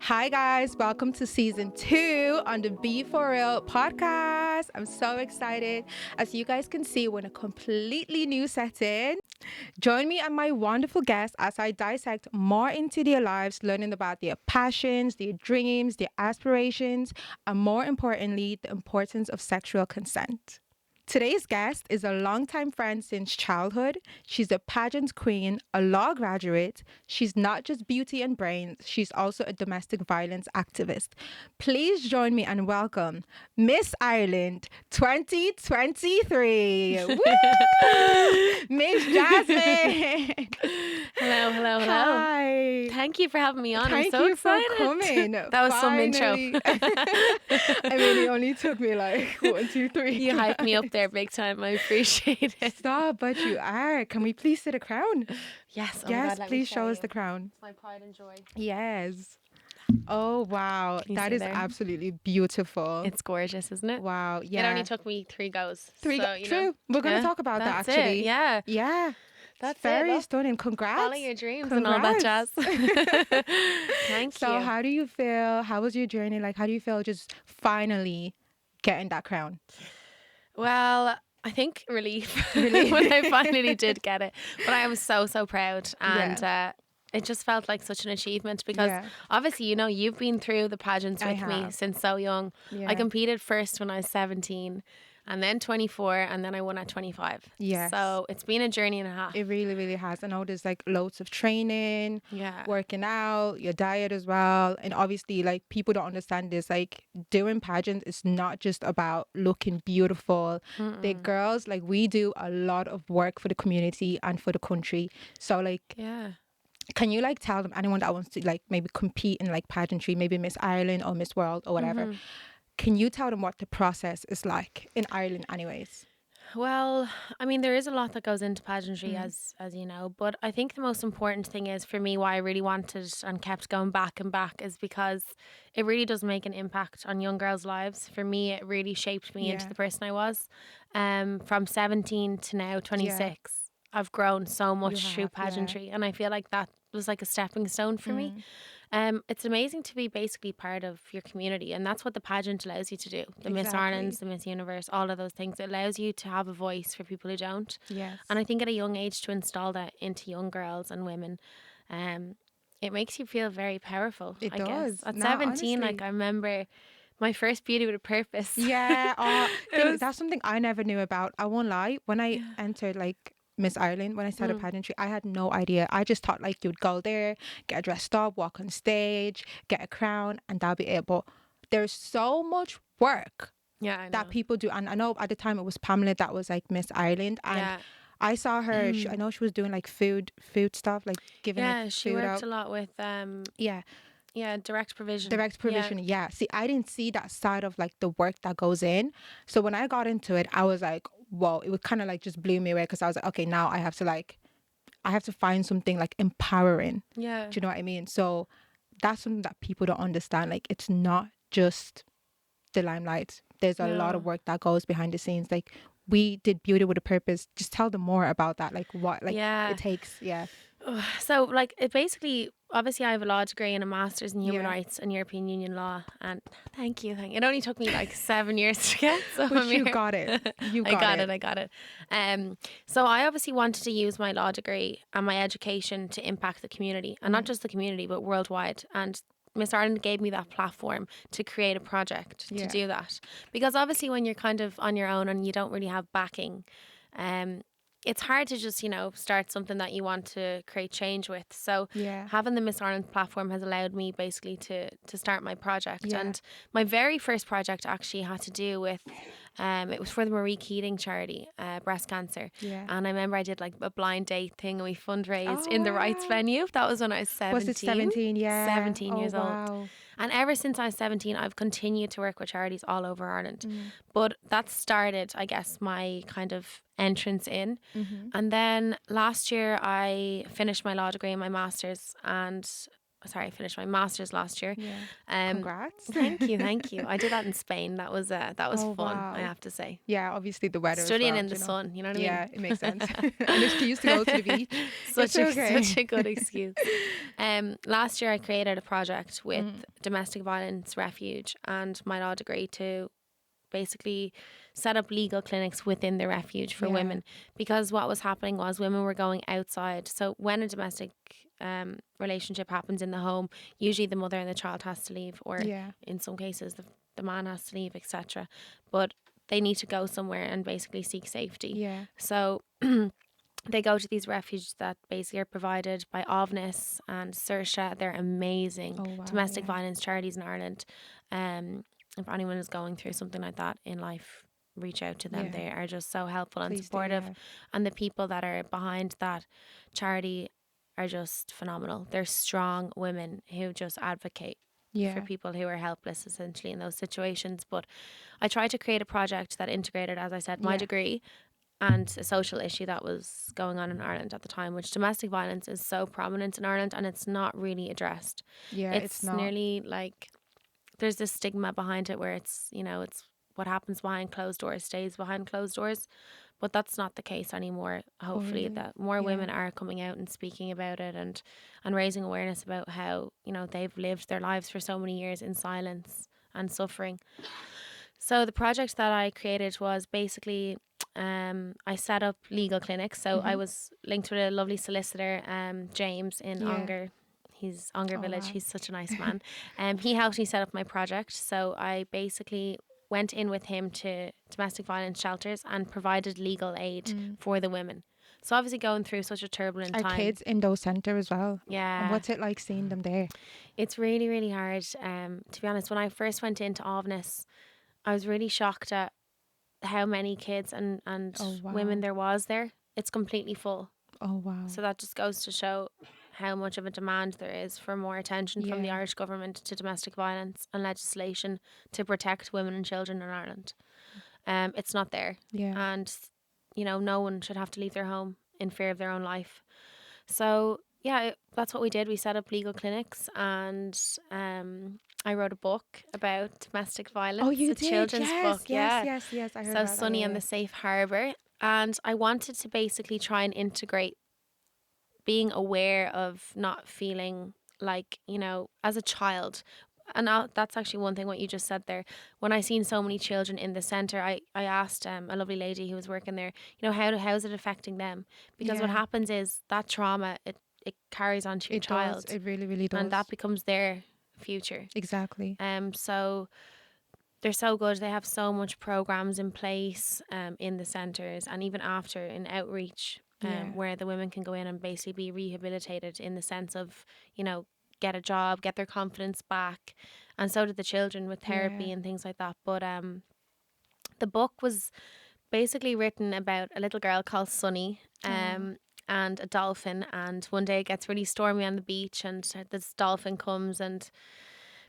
Hi guys, welcome to season 2 on the B4REAL podcast. I'm so excited. As you guys can see, we're in a completely new setting. Join me and my wonderful guests as I dissect more into their lives, learning about their passions, their dreams, their aspirations, and more importantly, the importance of sexual consent. Today's guest is a longtime friend since childhood. She's a pageant queen, a law graduate. She's not just beauty and brains, she's also a domestic violence activist. Please join me and welcome Miss Ireland 2023. Woo! Miss Jasmine. Hello. Hi. Thank you for having me on. Thank I'm so you excited. for coming. That was some intro. I mean, it only took me like 1, 2, 3. You hyped me up there big time. I appreciate it. Stop, but you are. Can we please see the crown? Yes. Oh my Yes, God, let me please show you. us the crown. It's my pride and joy. Yes. Oh, wow. Can you That see is there? absolutely beautiful. It's gorgeous, isn't it? Wow. It Yeah. only took me 3 goes. Three. So, you True. know, We're going to yeah, talk about that that's actually. It. Yeah. Yeah. That's Very it. Look. stunning. Congrats. Follow your dreams and all that jazz. Thank So, you. how do you feel? How was your journey? Like, how do you feel just finally getting that crown? Well, I think relief Relief. when I finally did get it. But I was so proud. And it just felt like such an achievement because Yeah. obviously, you know, you've been through the pageants I with me have. since so young. Yeah. I competed first when I was 17 and then 24 and then I won at 25. Yes. So it's been a journey and a half. It really, really has. I know there's like loads of training, Yeah. working out, your diet as well. And obviously, like people don't understand this. Like doing pageants is not just about looking beautiful. The girls, like we do a lot of work for the community and for the country. So like, Yeah. can you like tell them anyone that wants to like maybe compete in like pageantry, maybe Miss Ireland or Miss World or whatever? Can you tell them what the process is like in Ireland anyways? Well, I mean, there is a lot that goes into pageantry, as you know, but I think the most important thing is for me why I really wanted and kept going back and back is because it really does make an impact on young girls' lives. For me, it really shaped me into Yeah. the person I was. From 17 to now 26, I've grown so much have, through yeah. pageantry, and I feel like that was like a stepping stone for me. It's amazing to be basically part of your community, and that's what the pageant allows you to do. The Miss Exactly. Irelands, the Miss Universe, all of those things. It allows you to have a voice for people who don't. Yes. And I think at a young age to install that into young girls and women, it makes you feel very powerful. It I does. guess. At No, 17, like honestly. I remember my first Beauty with a Purpose. Yeah, It was- that's something I never knew about. I won't lie. When I entered like Miss Ireland, when I started pageantry, I had no idea. I just thought like you'd go there, get dressed up, walk on stage, get a crown, and that'll be it. But there's so much work Yeah, I know. that people do. And I know at the time it was Pamela that was like Miss Ireland. And Yeah. I saw her, I know she was doing like food stuff, like giving Yeah, like, she food worked out. a lot with Yeah. direct provision. Direct provision, yeah. See, I didn't see that side of like the work that goes in. So when I got into it, I was like, whoa, it would kind of like just blew me away because I was like, okay, now I have to find something like empowering. Yeah. Do you know what I mean? So that's something that people don't understand. Like it's not just the limelight. There's a lot of No. work that goes behind the scenes. Like we did Beauty with a Purpose. Just tell them more about that. Like what like Yeah. it takes. Yeah. So, like, it basically, obviously, I have a law degree and a master's in human Yeah. rights and European Union law. And thank you. It only took me like 7 years to get. So But I'm you here. got it. You got, I got it. So I obviously wanted to use my law degree and my education to impact the community, and not just the community, but worldwide. And Miss Ireland gave me that platform to create a project Yeah. to do that. Because obviously, when you're kind of on your own and you don't really have backing, it's hard to just, you know, start something that you want to create change with. So Yeah. having the Miss Ireland platform has allowed me basically to start my project. Yeah. And my very first project actually had to do with, it was for the Marie Keating charity, breast cancer. Yeah. And I remember I did like a blind date thing and we fundraised in the Oh, Rights wow. venue. That was when I was 17. Was it 17? Yeah. 17 years old. Wow. And ever since I was 17, I've continued to work with charities all over Ireland. Mm. But that started, I guess, my kind of entrance in. Mm-hmm. And then last year I finished my law degree and my master's, and I finished my master's last year. Yeah. Um, Congrats. thank you. I did that in Spain. That was Oh, fun, I wow. have to say. Yeah, obviously the weather as Studying well, in the you know. sun, you know what I mean? Yeah, it makes sense. An excuse to go to the beach. It's okay. Such a good excuse. Last year I created a project with Mm. Domestic Violence Refuge and my law degree to basically set up legal clinics within the refuge for Yeah. women, because what was happening was women were going outside. So when a domestic relationship happens in the home, usually the mother and the child has to leave, or Yeah. in some cases the man has to leave, etc. But they need to go somewhere and basically seek safety. Yeah. So they go to these refuges that basically are provided by Ovnis and Saoirse. They're amazing Oh, wow. domestic Yeah. violence charities in Ireland. If anyone is going through something like that in life, reach out to them. Yeah. They are just so helpful and Please do, supportive. yeah. And the people that are behind that charity are just phenomenal. They're strong women who just advocate for Yeah. people who are helpless essentially in those situations. But I tried to create a project that integrated, as I said, my Yeah. degree and a social issue that was going on in Ireland at the time, which domestic violence is so prominent in Ireland and it's not really addressed. Yeah, It's not. nearly like there's this stigma behind it where it's, you know, it's what happens behind closed doors stays behind closed doors. But that's not the case anymore. Hopefully really? that more Yeah. women are coming out and speaking about it and raising awareness about how, you know, they've lived their lives for so many years in silence and suffering. So the project that I created was basically I set up legal clinics. So I was linked with a lovely solicitor, James in Yeah. Onger. He's Onger Oh, Village. wow. He's such a nice man. He helped me set up my project. So I basically went in with him to domestic violence shelters and provided legal aid for the women. So obviously going through such a turbulent Are time. kids in those centres as well? And Yeah. what's it like seeing them there? It's really, really hard. To be honest, when I first went into Ovnis, I was really shocked at how many kids and Oh, wow. women there was there. It's completely full. Oh, wow. So that just goes to show how much of a demand there is for more attention from the Yeah. Irish government to domestic violence and legislation to protect women and children in Ireland. It's not there. Yeah. And, you know, no one should have to leave their home in fear of their own life. So, yeah, that's what we did. We set up legal clinics and I wrote a book about domestic violence. Oh, you a did? children's Yes, book. yes, Yeah. yes. I heard So about Sunny that. and the Safe Harbour. And I wanted to basically try and integrate being aware of not feeling like, you know, as a child. And that's actually one thing what you just said there. When I seen so many children in the centre, I asked a lovely lady who was working there, you know, how's it affecting them? Because what Yeah. happens is that trauma, it carries on to your It child. does. It really, really does. And that becomes their future. Exactly. So they're so good. They have so much programs in place in the centres and even after in outreach Yeah. where the women can go in and basically be rehabilitated in the sense of, you know, get a job, get their confidence back. And so did the children with therapy Yeah. and things like that. But the book was basically written about a little girl called Sunny and a dolphin. And one day it gets really stormy on the beach and this dolphin comes and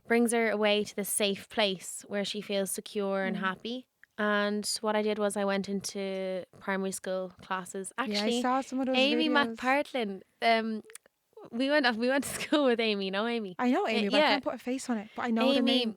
brings her away to this safe place where she feels secure and happy. And what I did was I went into primary school classes. Yeah, I Actually, saw some of those Amy videos. McPartlin. We went to school with Amy. You know Amy? I know Amy, but I yeah. can't put a face on it. But I know the Amy. name.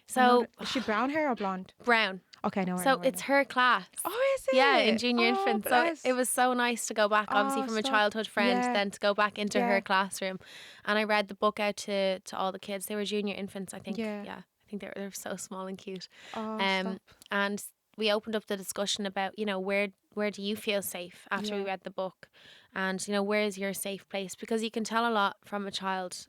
So Is she brown hair or blonde? brown. Okay, I know her. So it's her class. Oh, is it? Yeah, in junior Oh, infant. So bless. it was so nice to go back, obviously Oh, from a stop. childhood friend, Yeah. then to go back into Yeah. her classroom. And I read the book out to all the kids. They were junior infants, I think. Yeah. I think they're so small and cute. Oh, stop. And we opened up the discussion about, you know, where do you feel safe after we Yeah. read the book, and you know, where is your safe place? Because you can tell a lot from a child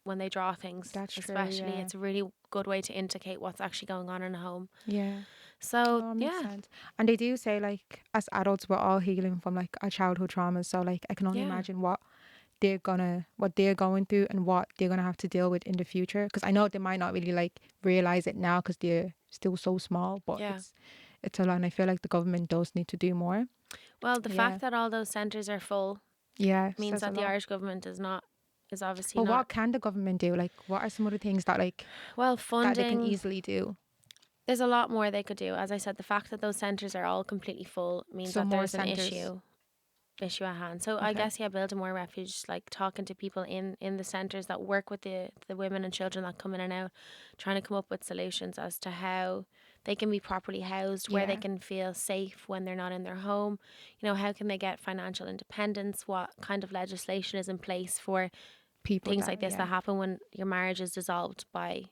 when they draw things. That's true, especially yeah. it's a really good way to indicate what's actually going on in a home. Yeah. So Oh, makes yeah, sense. And they do say like as adults we're all healing from like our childhood traumas. So like I can only Yeah. imagine what they're going through and what they're gonna have to deal with in the future. Because I know they might not really like realize it now because they're still so small. But Yeah. it's a lot, and I feel like the government does need to do more. well, the Yeah. fact that all those centres are full Yeah, means says a that the lot. Irish government is obviously But not what can the government do? Like, what are some of the things that like well that they funding. can easily do? There's a lot more they could do. As I said, the fact that those centres are all completely full means So that more there's an centres. issue. issue at hand. So I Okay. guess, yeah, building more refuge, like talking to people in the centres that work with the women and children that come in and out, trying to come up with solutions as to how they can be properly housed, where they Yeah. can feel safe when they're not in their home. You know, how can they get financial independence? What kind of legislation is in place for People things that, like this yeah. that happen when your marriage is dissolved by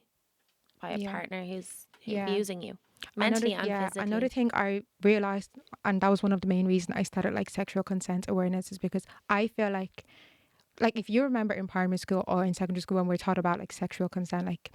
a Yeah. partner who's Yeah. abusing you mentally and Another physically. thing I realized, and that was one of the main reasons I started like sexual consent awareness, is because I feel like if you remember in primary school or in secondary school when we are taught about like sexual consent, like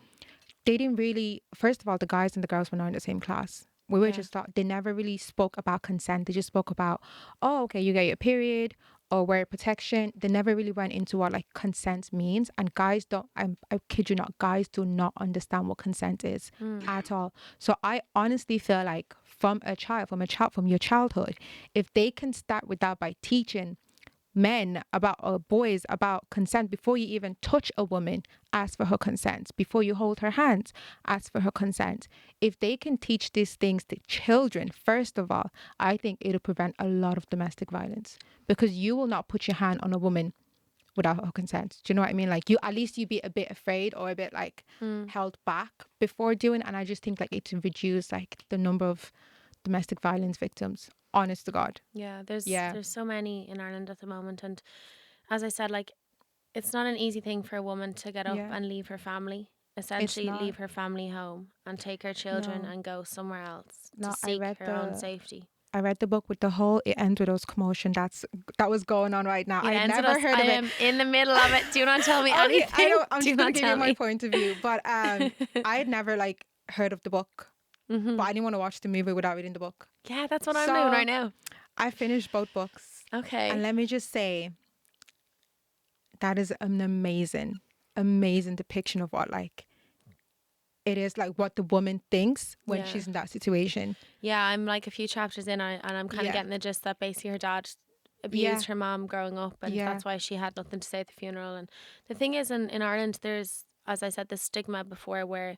they didn't really, first of all, the guys and the girls were not in the same class. We were Yeah. just taught, they never really spoke about consent. They just spoke about, oh, okay, you get your period or wear protection. They never really went into what like consent means. And guys don't, I kid you not, guys do not understand what consent is at all. So I honestly feel like from your childhood, if they can start with that by teaching men about or boys about consent before you even touch a woman, ask for her consent. Before you hold her hands, ask for her consent. If they can teach these things to children, first of all, I think it'll prevent a lot of domestic violence, because you will not put your hand on a woman without her consent. Do you know what I mean? Like, you, at least you be a bit afraid or a bit like held back before doing. And I just think like it reduce like the number of domestic violence victims, honest to God. Yeah, there's Yeah. there's so many in Ireland at the moment, and as I said, like it's not an easy thing for a woman to get up Yeah. and leave her family, It's essentially not. leave her family home and take her children No. and go somewhere else to No, seek her own safety. I read the book with the whole it ends with us commotion that was going on right now. It I had ends with never us. heard I of it. am in the middle of it. Do not tell me Okay, I anything. know, I'm Do just gonna not give you tell my me. point of view. But I had never like heard of the book. But I didn't want to watch the movie without reading the book. Yeah, that's what I'm doing So right now. I finished both books. And Okay. let me just say that is an amazing depiction of what like it is, like what the woman thinks when Yeah. she's in that situation. Yeah, I'm like a few chapters in, and I'm kind of Yeah. getting the gist that basically her dad Yeah. abused her mom growing up, and Yeah. that's why she had nothing to say at the funeral. And the thing is, in Ireland, there's, as I said, this stigma before where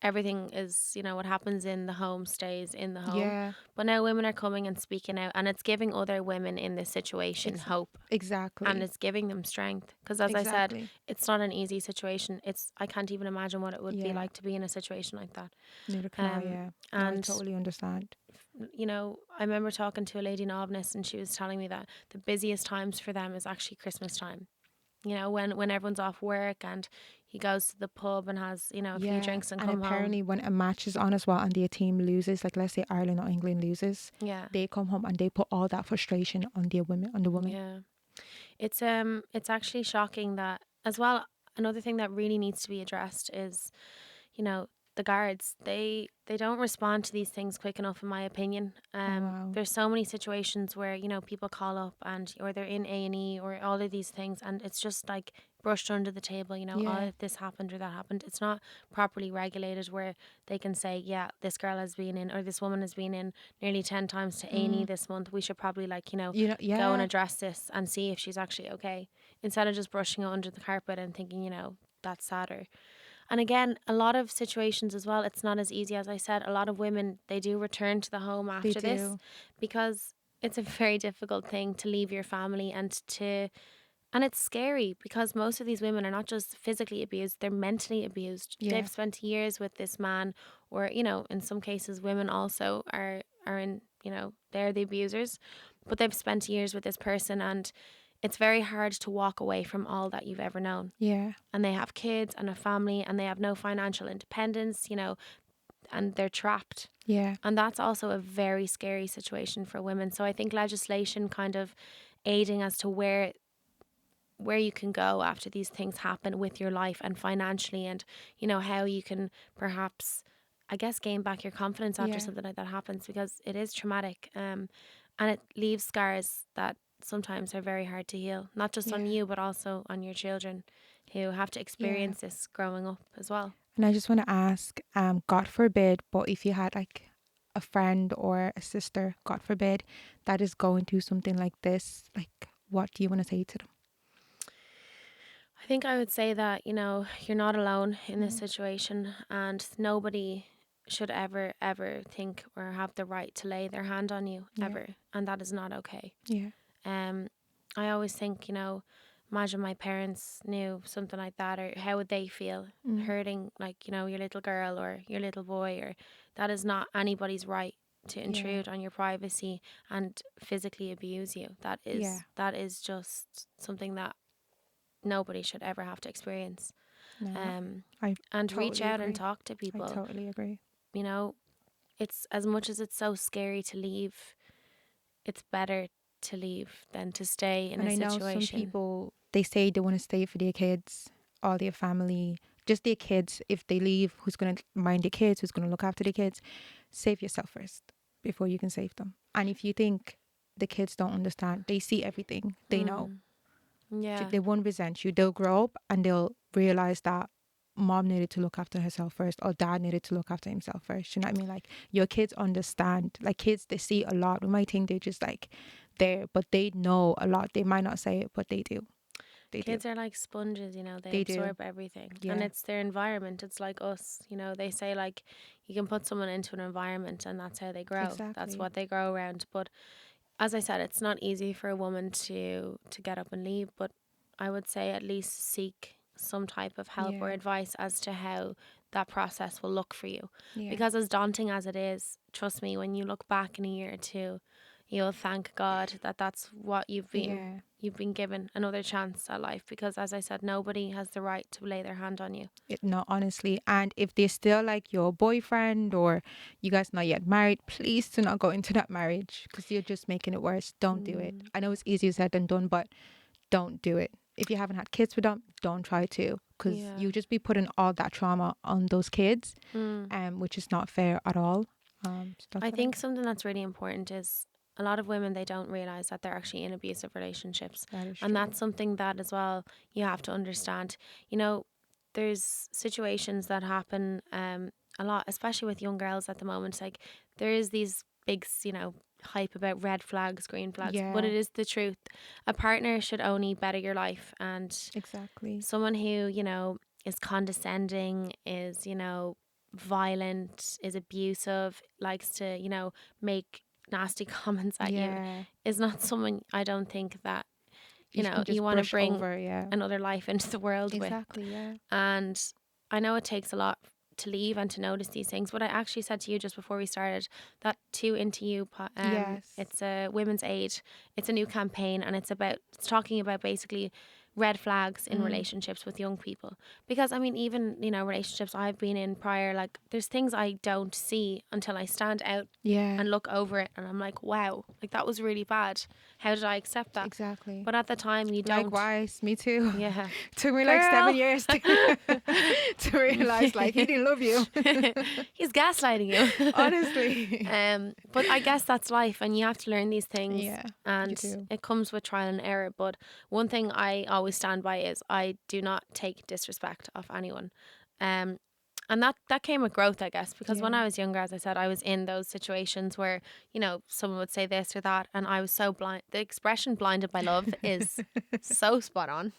everything is, what happens in the home stays in the home. Yeah. But now women are coming and speaking out, and it's giving other women in this situation Ex- hope. And exactly. it's giving them strength, because as I said, Exactly. it's not an easy situation. I can't even imagine what it would be Yeah. like to be in a situation like that. Neither can I, yeah. No, I And totally understand. I remember talking to a lady in Ovness, and she was telling me that the busiest times for them is actually Christmas time. When everyone's off work and he goes to the pub and has, a few Yeah. drinks and And come home. apparently when a match is on as well and their team loses, like let's say Ireland or England loses, Yeah. they come home and they put all that frustration on the woman. Yeah. It's actually shocking that as well. Another thing that really needs to be addressed is, you know, the guards. They don't respond to these things quick enough, in my opinion. Oh wow. There's so many situations where people call up and or they're in A&E or all of these things, and it's just like brushed under the table. Yeah. Oh, this happened or that happened. It's not properly regulated where they can say, yeah, this girl has been in or this woman has been in nearly 10 times to A&E this month. We should probably go and Yeah. address this and see if she's actually okay, instead of just brushing it under the carpet and thinking, that's sadder. And again, a lot of situations as well, it's not as easy as I said. A lot of women, they do return to the home They after this do. because it's a very difficult thing to leave your family and it's scary because most of these women are not just physically abused, they're mentally abused. Yeah. They've spent years with this man, or, in some cases, women also are in, they're the abusers, but they've spent years with this person, and it's very hard to walk away from all that you've ever known. Yeah. And they have kids and a family, and they have no financial independence, and they're trapped. Yeah. And that's also a very scary situation for women. So I think legislation kind of aiding as to where you can go after these things happen with your life and financially, and how you can perhaps, I guess, gain back your confidence after Yeah. something like that happens, because it is traumatic, and it leaves scars that sometimes are very hard to heal, not just on Yeah. you but also on your children who have to Yeah. experience this growing up as well. And I just want to ask, God forbid, but if you had like a friend or a sister, God forbid, that is going through something like this, like what do you want to say to them? I think I would say that, you're not alone in this situation, and nobody should ever think or have the right to lay their hand on you, Yeah. ever. And that is not okay. Yeah. I always think, imagine my parents knew something like that, or how would they feel hurting, like, your little girl or your little boy, or that is not anybody's right to Yeah. intrude on your privacy and physically abuse you. That Yeah. is just something that nobody should ever have to experience. No, I And reach totally out and agree. talk to I people. totally agree. It's as much as it's so scary to leave, it's better to leave than to stay in And a I know some situation. people, they say they want to stay for their kids or their family, just their kids. If they leave, who's going to mind their kids? Who's going to look after their kids? Save yourself first before you can save them. And if you think the kids don't understand, they see everything. They know. Yeah. They won't resent you. They'll grow up and they'll realize that mom needed to look after herself first, or dad needed to look after himself first. You know what I mean? Like, your kids understand. Like, kids, they see a lot. We might think they're just like there, but they know a lot. They might not say it, but they do. Kids are like sponges, they They do. absorb everything. Yeah. And it's their environment. It's like us, they say like you can put someone into an environment and that's how they grow. That's Exactly. what they grow around. But as I said, it's not easy for a woman to get up and leave, but I would say at least seek some type of help or Yeah. advice as to how that process will look for you. Yeah. Because as daunting as it is, trust me, when you look back in a year or two, you'll thank God that that's what you've been given, another chance at life. Because as I said, nobody has the right to lay their hand on you. No, honestly. And if they're still like your boyfriend, or you guys not yet married, please do not go into that marriage, because you're just making it worse. Don't do it. I know it's easier said than done, but don't do it. If you haven't had kids with them, don't try to, because you just be putting all that trauma on those kids, which is not fair at all. I think something that's really important is a lot of women, they don't realize that they're actually in abusive relationships. That is And true. that's something that as well you have to understand. There's situations that happen a lot, especially with young girls at the moment. Like, there is these big, hype about red flags, green flags, but it is the truth. A partner should only better your life, and Exactly. someone who, is condescending, is, violent, is abusive, likes to, make nasty comments at you, is not someone I don't think that you want to bring another life into the world with. Exactly, yeah. And I know it takes a lot to leave and to notice these things, but I actually said to you just before we started that Two Into You, it's a women's aid, it's a new campaign, and it's talking about basically red flags in relationships with young people. Because I mean, even relationships I've been in prior, like, there's things I don't see until I stand out and look over it, and I'm like, wow, like, that was really bad. How did I accept that? Exactly. But at the time, you don't. Likewise, me too. Yeah. Took me like 7 years to realize, like, he didn't love you. He's gaslighting you. Honestly. But I guess that's life, and you have to learn these things. Yeah, and you do. it comes with trial and error. But one thing I always stand by is I do not take disrespect off anyone. And that came with growth, I guess, because when I was younger, as I said, I was in those situations where, someone would say this or that, and I was so blind. The expression "blinded by love" is so spot on.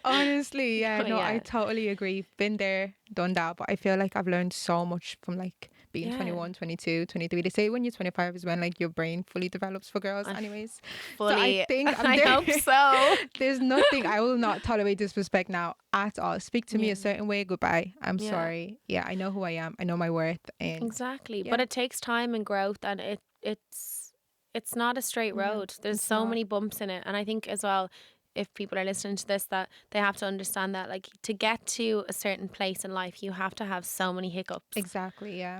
Honestly, yeah, no, Yeah. I totally agree. Been there, done that, but I feel like I've learned so much from, like, being Yeah. 21, 22, 23. They say when you're 25 is when, like, your brain fully develops for girls anyways. So I think I'm I there. hope so. There's nothing, I will not tolerate disrespect now at all. Speak to me a certain way, goodbye. I'm sorry. Yeah, I know who I am. I know my worth. And Exactly. yeah. But it takes time and growth, and it's not a straight road. There's it's so not. many bumps in it. And I think as well, if people are listening to this, that they have to understand that, like, to get to a certain place in life, you have to have so many hiccups. Exactly, yeah.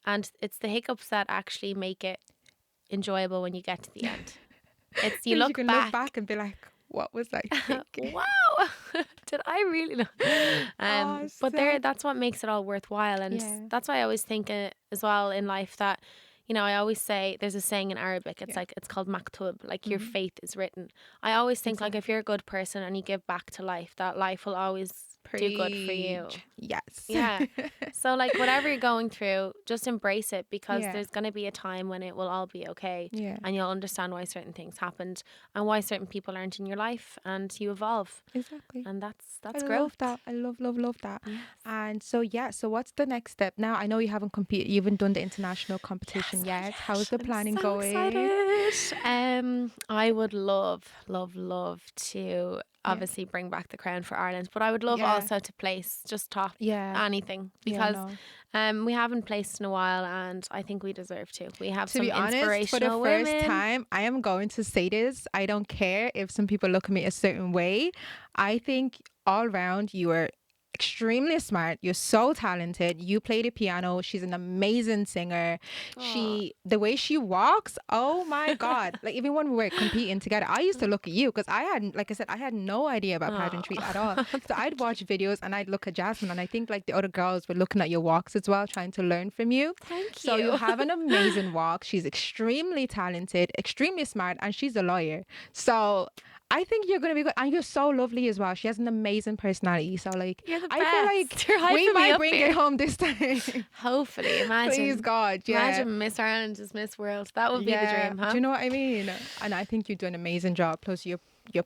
And it's the hiccups that actually make it enjoyable when you get to the end. It's you 'Cause look you can back. look back and be like, what was I thinking? Wow, did I really know? But sad. that's what makes it all worthwhile, and Yeah. that's why I always think as well in life that, I always say, there's a saying in Arabic, it's like, it's called maktub, like your fate is written. I always think like, if you're a good person and you give back to life, that life will always do good for you. Preach. Yes. Yeah. So like whatever you're going through, just embrace it, because Yeah. there's going to be a time when it will all be okay, Yeah. and you'll understand why certain things happened and why certain people aren't in your life, and you evolve, Exactly. and I that's love growth. that. I love that. Yes. And so yeah, so what's the next step? Now I know you haven't competed, you haven't done the international competition Yes, not yet. How's yet. the I'm planning so going? excited. I would love to Yeah. obviously bring back the crown for Ireland, but I would love Yeah. also to place just top Yeah. anything, Yeah, because no. we haven't placed in a while, and I think we deserve to. We have To some be honest, for the inspirational first women. time, I am going to say this. I don't care if some people look at me a certain way. I think all round you are extremely smart. You're so talented. You play the piano. She's an amazing singer. Aw. The way she walks, oh my God. Like even when we were competing together, I used to look at you because I hadn't, like I said, I had no idea about pageantry at all. Aw. So I'd watch videos and I'd look at Jasmine, and I think like the other girls were looking at your walks as well, trying to learn from you. Thank So you you. have an amazing walk. She's extremely talented, extremely smart, and she's a lawyer. So I think you're going to be good. And you're so lovely as well. She has an amazing personality. So like, You're the I feel like best. You're we hyping me might up bring here. it home this time. Hopefully, imagine. Please God, yeah. Imagine Miss Ireland as Miss World. That would be the dream, huh? Do you know what I mean? And I think you do an amazing job. Plus your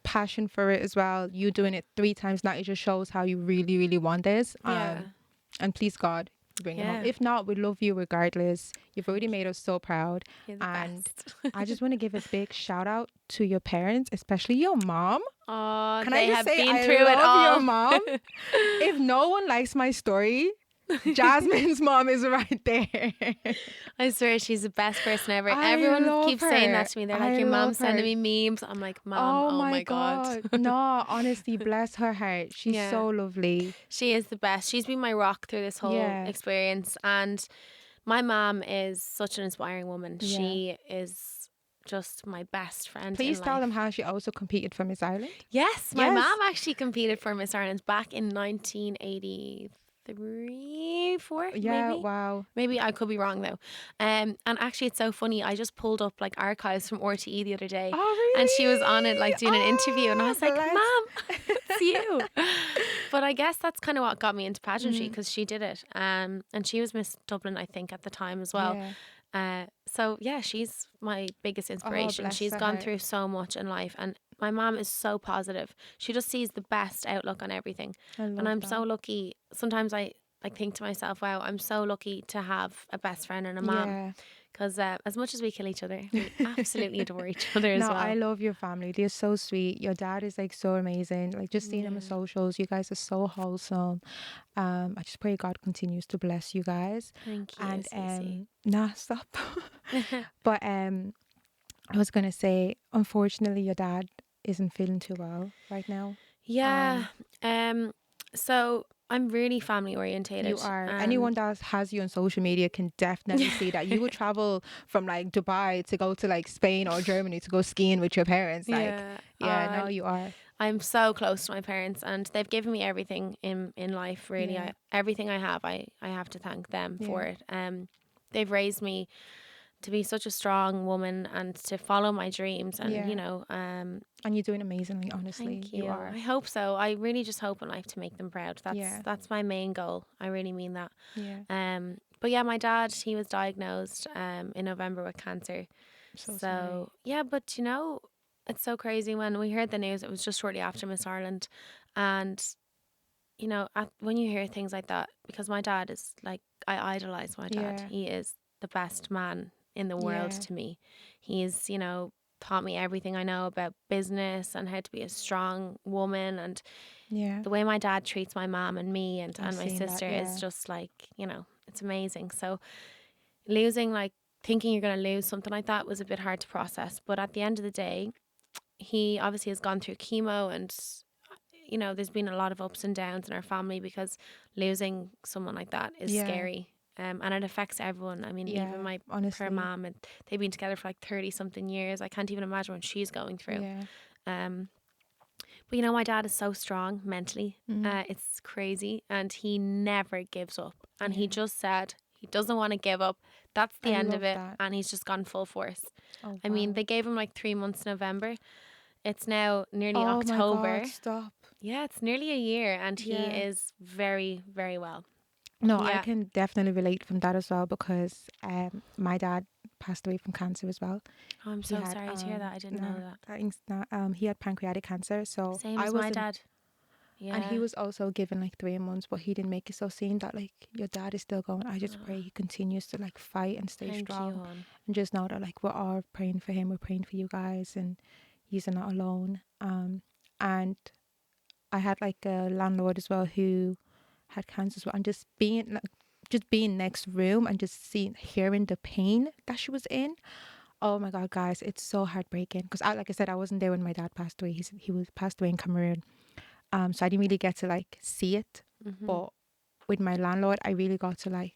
passion for it as well. You doing it 3 times now, it just shows how you really want this. Yeah. And please God, bring it home. Yeah. If not, we love you regardless. You've already made us so proud. You're the And best. I just want to give a big shout out to your parents, especially your mom. Oh, Can they I just have say been I through it love all. your mom? If no one likes my story, Jasmine's mom is right there. I swear she's the best person ever. I Everyone love keeps saying her. that to me. They're I like, your mom's love her. sending me memes. I'm like, Mom, oh my God. No, honestly, bless her heart. She's Yeah. so lovely. She is the best. She's been my rock through this whole Yeah. experience. And my mom is such an inspiring woman. Yeah. She is just my best friend. Please in tell life. them how she also competed for Miss Ireland. Yes, my Yes. mom actually competed for Miss Ireland back in 1983, 4. Yeah, maybe. wow. Maybe I could be wrong though. And actually it's so funny. I just pulled up like archives from RTE the other day. Oh, really? And she was on it like doing an interview, and I was like, bless. Mom, it's you. But I guess that's kind of what got me into pageantry, Mm. because she did it. And she was Miss Dublin, I think, at the time as well. Yeah. So yeah, she's my biggest inspiration. bless She's her gone heart. through so much in life, and my mom is so positive. She just sees the best outlook on everything. And I'm so lucky. Sometimes I think to myself, wow, I'm so lucky to have a best friend and a mom. Yeah. Because as much as we kill each other, we absolutely adore each other as No, well. I love your family. They're so sweet. Your dad is like so amazing. Like just seeing him on Yeah. socials, you guys are so wholesome. I just pray God continues to bless you guys. Thank you, And Cece. nah, stop. But I was gonna say, unfortunately, your dad isn't feeling too well right now. Yeah. So I'm really family orientated. You are. Anyone that has you on social media can definitely see that. You would travel from like Dubai to go to like Spain or Germany to go skiing with your parents. Like, Yeah. no, you are. I'm so close to my parents, and they've given me everything in life. Really, Yeah. everything I have, I have to thank them for Yeah. it. They've raised me to be such a strong woman and to follow my dreams, and Yeah. you know, And you're doing amazingly, honestly. thank you. are. I hope so. I really just hope in life to make them proud. Yeah. That's my main goal. I really mean that. Yeah. But yeah, my dad, he was diagnosed in November with cancer. So So yeah, but you know, it's so crazy. When we heard the news, it was just shortly after Miss Ireland, and you know, when you hear things like that, because my dad is like, I idolize my dad. Yeah. He is the best man in the world Yeah. to me. He's, you know, taught me everything I know about business and how to be a strong woman, and Yeah. the way my dad treats my mom and me and I've my seen that, sister yeah. is just like, you know, it's amazing. So losing, like thinking you're going to lose something like that was a bit hard to process. But at the end of the day, he obviously has gone through chemo, and you know, there's been a lot of ups and downs in our family, because losing someone like that is Yeah. scary. And it affects everyone. I mean, Yeah, even my honestly. poor mom, and they've been together for like 30 something years. I can't even imagine what she's going through. Yeah. But you know, my dad is so strong mentally. Mhm. It's crazy, and he never gives up. And he Yeah. just said he doesn't want to give up. That's the I end love of it, that. and he's just gone full force. Oh, I mean, wow. they gave him like 3 months in November. It's now nearly Oh my October. God, stop. Yeah, it's nearly a year and he Yeah. is very, very well. No, I Yeah. can definitely relate from that as well because my dad passed away from cancer as well. Oh, I'm He so had sorry to hear that. I didn't know no, that. thanks, no, he had pancreatic cancer, so Same I as my wasn't, dad. and he Yeah. was also given like 3 months, but he didn't make it. So seeing that like your dad is still going, I just pray he continues to like fight and stay Thank you, strong, hon. and just know that like we're all praying for him, we're praying for you guys, and he's not alone. And I had like a landlord as well who had cancer as well, and just being next room and just hearing the pain that she was in. Oh my god, guys, it's so heartbreaking because like I said, I wasn't there when my dad passed away. He was passed away in Cameroon, so I didn't really get to like see it. Mm-hmm. But with my landlord, I really got to like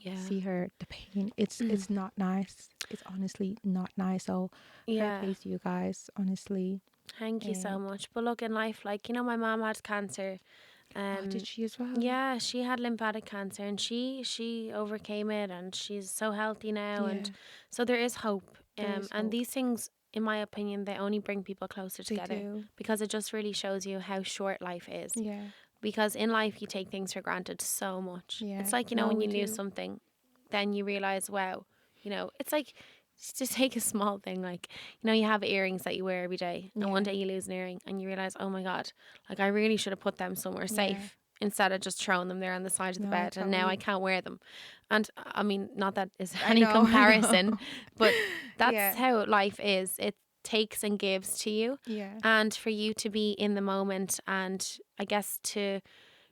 Yeah. see her the pain. It's not nice. It's honestly not nice. So fair Yeah. play to you guys, honestly. Thank you so And much. But look, in life, like, my mom had cancer. oh, did she as well? Yeah, she had lymphatic cancer and she overcame it and she's so healthy now, Yeah, and so there is hope. there is And hope. these things, in my opinion, they only bring people closer They together do. because it just really shows you how short life is. Yeah, Because in life you take things for granted so much. yeah. It's like, No, when we you lose do. something, then you realize, wow, it's like just take a small thing, like, you have earrings that you wear every day, and one Yeah, day you lose an earring and you realize, oh my god, like I really should have put them somewhere yeah. safe instead of just throwing them there on the side of the No, bed, and now I totally. can't wear them. And I mean, not that is I any know, I know. comparison, but that's Yeah, how life is. It takes and gives to you, yeah, and for you to be in the moment, and I guess to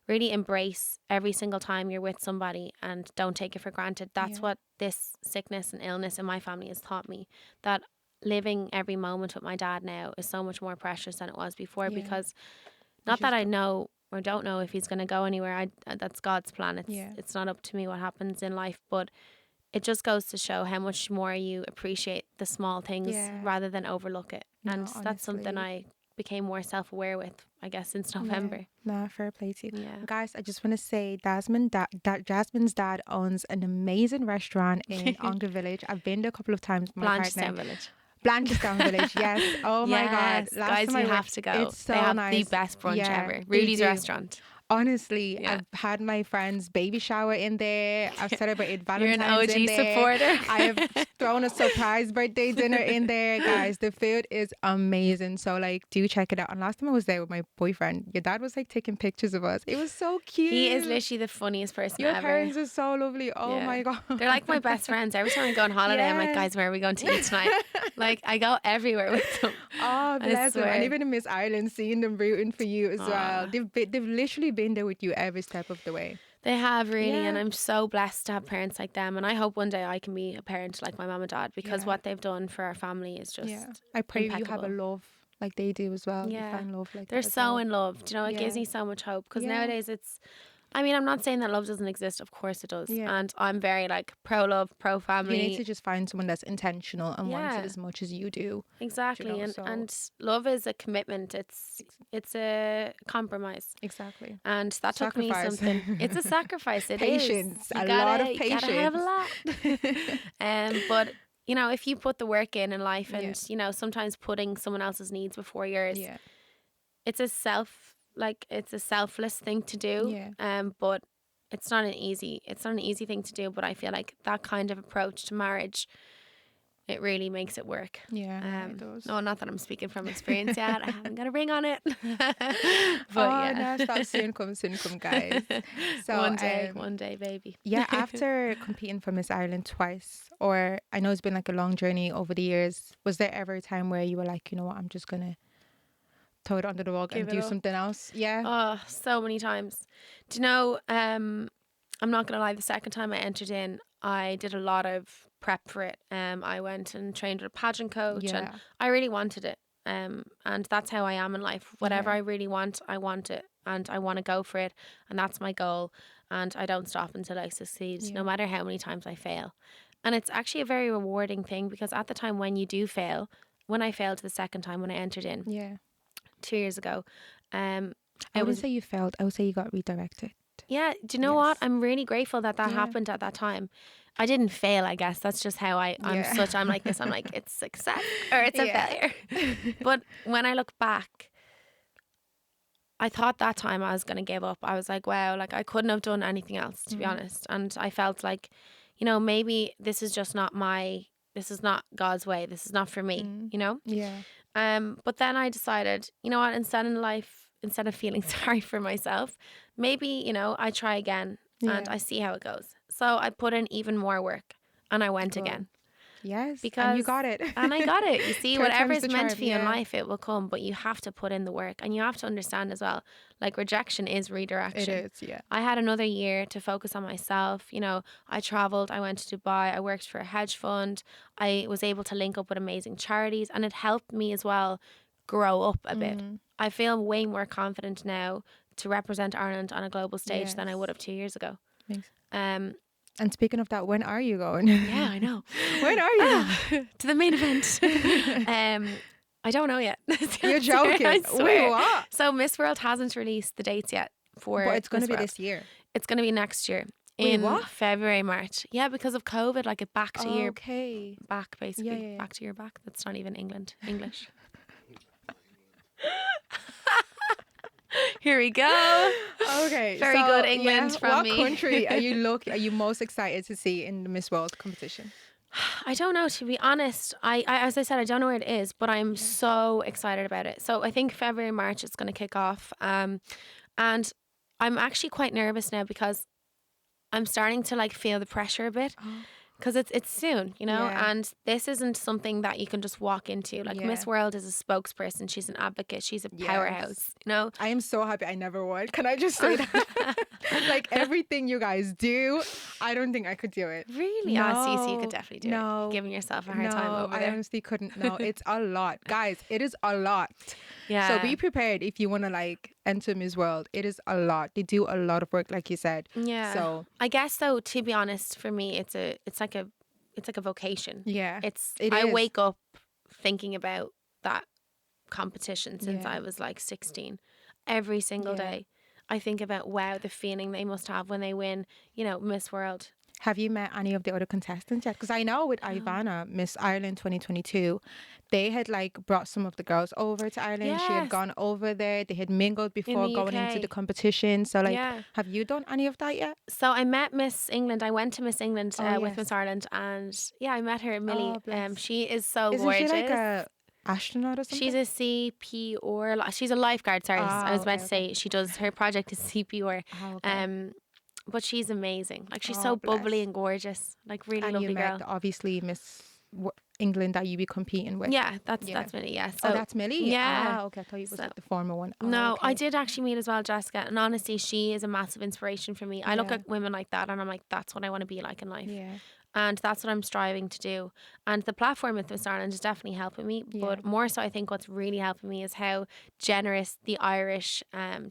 really embrace every single time you're with somebody and don't take it for granted. That's yeah. what this sickness and illness in my family has taught me, that living every moment with my dad now is so much more precious than it was before, Yeah. because You not that just I know or don't know if he's going to go anywhere. That's God's plan. yeah, It's not up to me what happens in life, but it just goes to show how much more you appreciate the small things yeah. rather than overlook it. And No, that's something honestly. I became more self-aware with, I guess, since Yeah. November. Nah, fair play to you. Yeah. Guys, I just want to say Jasmine's dad owns an amazing restaurant in Ongar Village. I've been there a couple of times with my partner. Blanchardstown Village. Blanchardstown Village, yes. Oh my God. Yes, Last guys, time you I went, have to go. it's They so have the nice. best brunch Yeah, ever. they Rudy's do. restaurant. Honestly, Yeah. I've had my friend's baby shower in there. I've celebrated You're an Valentine's in OG there. supporter. I have thrown a surprise birthday dinner in there. Guys, the food is amazing. So, like, do check it out. And last time I was there with my boyfriend, your dad was, like, taking pictures of us. It was so cute. He is literally the funniest person Your ever. parents are so lovely. Oh, Yeah. my God. They're like my best friends. Every time I go on holiday, I'm like, Yeah. guys, where are we going to eat tonight? Like, I go everywhere with them. Oh, bless them. swear. And even in Miss Ireland, seeing them rooting for you as well. Aw. They've literally been there with you every step of the way. They have, really, Yeah. and I'm so blessed to have parents like them. And I hope one day I can be a parent like my mum and dad, because Yeah. what they've done for our family is just Yeah. I pray you have a impeccable. love like they do as well. Yeah. You find love like They're that as so well. in love. Do you know, it gives Yeah. me so much hope, because Yeah. nowadays I mean, I'm not saying that love doesn't exist. Of course it does. Yeah. And I'm very like pro love, pro You family. need to just find someone that's intentional and wants Yeah. it as much as you do. Exactly. know, so- And love is a commitment. It's a compromise. Exactly. And that took me Sacrifice. something. It's a sacrifice. It is. Patience. You A gotta- lot of You gotta have a patience. lot. But if you put the work in life, Yeah. and sometimes putting someone else's needs before yours, Yeah. it's a selfless thing to do. Yeah. But it's not an easy thing to do. But I feel like that kind of approach to marriage, it really makes it work. Yeah, it does. No, not that I'm speaking from experience yet. I haven't got a ring on it. But no, stop soon come, guys. So one day, baby. yeah, after competing for Miss Ireland twice, or I know it's been like a long journey over the years, was there ever a time where you were like, you know what, I'm just gonna throw it under the rug Give and it do up. something else? Yeah. Oh, so many times. Do you know, I'm not going to lie, the second time I entered in, I did a lot of prep for it. I went and trained with a pageant coach, and Yeah. I really wanted it. And that's how I am in life. Whatever Yeah. I really want, I want it, and I want to go for it. And that's my goal. And I don't stop until I succeed, Yeah. no matter how many times I fail. And it's actually a very rewarding thing, because at the time when you do fail, when I failed the second time when I entered in Yeah. 2 years ago, I it wouldn't was say you failed. I would say you got redirected. Yeah, do you know what? Yes. I'm really grateful that Yeah. happened at that time. I didn't fail, I guess. That's just how I'm Yeah. I'm like this. I'm like, it's success or it's a Yeah. failure. But when I look back, I thought that time I was going to give up. I was like, wow, like I couldn't have done anything else, to be honest. And I felt like, maybe this is just not this is not God's way. This is not for me, Yeah. But then I decided, you know what, instead of feeling sorry for myself, maybe, I try again and Yeah. I see how it goes. So I put in even more work and I went Cool. again. Yes. And Because you got it. and I got it. You see, Third whatever time's is the meant charm. for you in Yeah. life, it will come, but you have to put in the work and you have to understand as well, like rejection is It redirection. is. Yeah. I had another year to focus on myself. I traveled, I went to Dubai, I worked for a hedge fund. I was able to link up with amazing charities and it helped me as well grow up a bit. I feel way more confident now to represent Ireland on a global stage than I would Yes. have 2 years ago. Makes- Um, And speaking of that, when are you going? yeah, I know. When are you To the main event. I don't know yet. You're joking. I Wait, swear. what? So Miss World hasn't released the dates yet for But it's going to Miss be World. this year. It's going to be next year Wait, in what? February, March. Yeah, because of COVID, like it backed a year Okay. back, basically. Yeah. Back to your back. That's not even English. Here we go. Okay. Very so, good England from what me. country are you most excited to see in the Miss World competition? I don't know, to be honest. I as I said, I don't know where it is, but I'm so excited about it. So I think February, March it's going to kick off. And I'm actually quite nervous now because I'm starting to like feel the pressure a bit. Because it's soon, Yeah. and this isn't something that you can just walk into. Like Yeah. Miss World is a spokesperson, she's an advocate, she's a Yes. powerhouse, I am so happy I never won. Can I just say that? Like everything you guys do, I don't think I could do it. Really? Cece, you could definitely do it. No. You're giving yourself a hard time over I there. honestly couldn't. No, it's a lot. Guys, it is a lot. Yeah. So be prepared if you want to like enter Miss World. It is a lot. They do a lot of work, like you said. Yeah. So I guess though, to be honest, for me, it's like a vocation. yeah, It is. wake up thinking about that competition since Yeah. I was like 16. Every single Yeah. day. I think about, wow, the feeling they must have when they win, Miss World. Have you met any of the other contestants yet? Because I know with Ivana, Miss Ireland 2022, they had like brought some of the girls over to Ireland. She had Yes. gone over there. They had mingled before the going into UK. the competition. So like, Yeah. have you done any of that yet? So I met Miss England. I went to Miss England Oh, with yes. Miss Ireland, and yeah, I met her, Millie. Oh, bless. She is so Isn't gorgeous. she like a astronaut or something? She's a CPR. She's a lifeguard. Sorry, I was about okay, to say she does. Her project is CPR. Oh, okay. But she's amazing. Like she's Oh, so bubbly bless. and gorgeous. Like really And lovely you girl. met obviously Miss England that you be competing with. Yeah, that's Yeah. Millie. Yeah. So Oh, that's Millie? Yeah. Ah, okay. I thought you was So- like the former one. Oh, No, okay. I did actually meet as well Jessica, and honestly, she is a massive inspiration for me. I look Yeah. at women like that, and I'm like, that's what I want to be like in life. Yeah. And that's what I'm striving to do. And the platform with Miss Ireland is definitely helping me. Yeah. But more so, I think what's really helping me is how generous the Irish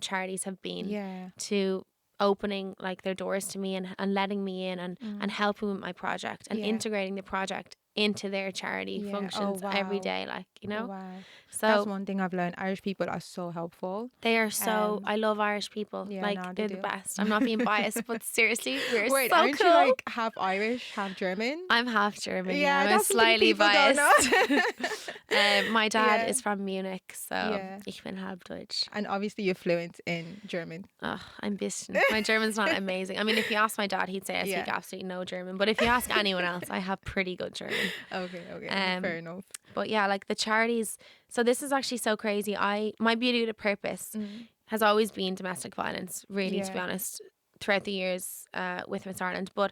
charities have been Yeah. to opening like their doors to me and letting me in and helping with my project and Yeah. integrating the project into their charity Yeah. Oh, functions every wow. day. Like, Wow. So That's one thing I've learned. Irish people are so helpful. they are so. Um, I love Irish people. yeah, Like no, they they're the do. best. I'm not being biased, but seriously, we're Wait, so aren't cool. you like half Irish, half German? I'm half German. Yeah, I'm that's something slightly people don't biased. know. My dad Yeah. is from Munich, so Yeah. ich bin halb Deutsch. And obviously you're fluent in German. Oh, I'm bisschen. My German's not amazing. I mean, if you ask my dad, he'd say I speak Yeah. absolutely no German. But if you ask anyone else, I have pretty good German. Okay, fair enough. But yeah, like the charities. So this is actually so crazy. My beauty to purpose has always been domestic violence, really, to be Yeah. honest, throughout the years with Miss Ireland. But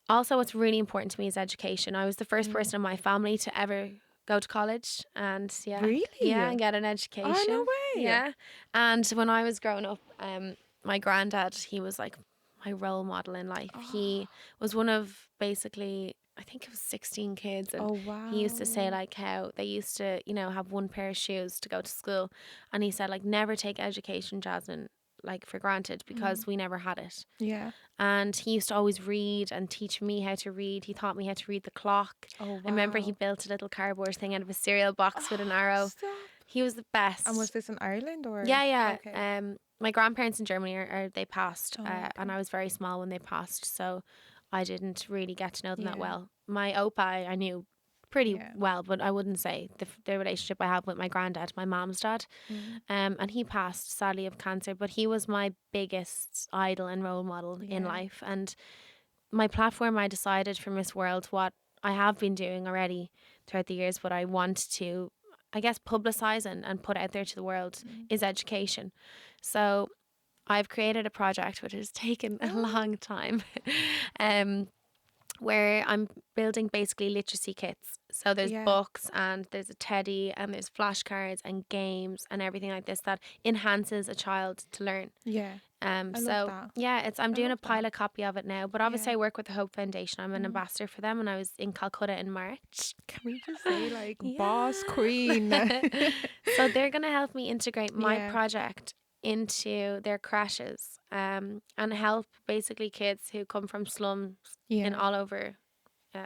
also what's really important to me is education. I was the first person in my family to ever go to college and Really? yeah, and get an education. Oh, no way. Yeah. And when I was growing up, my granddad, he was like my role model in life. He was one of basically, I think it was 16 kids, and Oh, wow. he used to say like how they used to, have one pair of shoes to go to school, and he said like never take education, Jasmine, like for granted, because we never had it. Yeah. And he used to always read and teach me how to read. He taught me how to read the clock. Oh, wow. I remember he built a little cardboard thing out of a cereal box with an arrow. Stop. He was the best. And was this in Ireland or? Yeah. Okay. My grandparents in Germany they passed, Oh, okay. and I was very small when they passed, so I didn't really get to know them that Yeah. well. My opa, I knew pretty Yeah. well, but I wouldn't say the relationship I have with my granddad, my mom's dad. Mm. And he passed sadly of cancer, but he was my biggest idol and role model in Yeah. life. And my platform, I decided for Miss World, what I have been doing already throughout the years, but I want to, I guess, publicize and put out there to the world is education. So I've created a project which has taken a long time. um, where I'm building basically literacy kits. So there's Yeah. books and there's a teddy and there's flashcards and games and everything like this that enhances a child to learn. Yeah. I love So that. yeah, I'm I doing a love that. pilot copy of it now. But obviously, Yeah. I work with the Hope Foundation. I'm an ambassador for them, and I was in Calcutta in March. Can we just say like Yeah. boss queen? So they're gonna help me integrate my Yeah. project into their crashes, and help basically kids who come from slums in Yeah. all over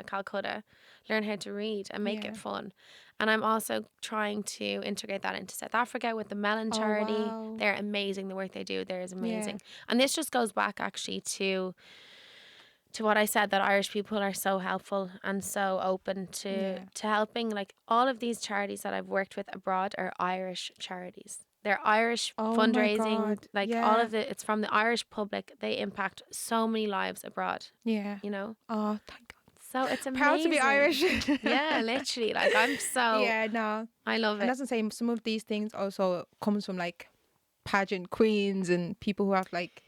Calcutta learn how to read and make Yeah. it fun. And I'm also trying to integrate that into South Africa with the Melon Oh, charity. wow. They're amazing. The work they do there is Yeah. amazing. And this just goes back actually to what I said, that Irish people are so helpful and so open Yeah. to helping. Like all of these charities that I've worked with abroad are Irish charities. They're Irish Oh my fundraising. God. Like Yeah. all of it's from the Irish public. They impact so many lives abroad, Yeah. you know? Oh, thank God. So it's amazing. Proud to be Irish. Yeah, literally. Like I'm so Yeah, no. I love And it. that's the same. Some of these things also comes from like pageant queens and people who have like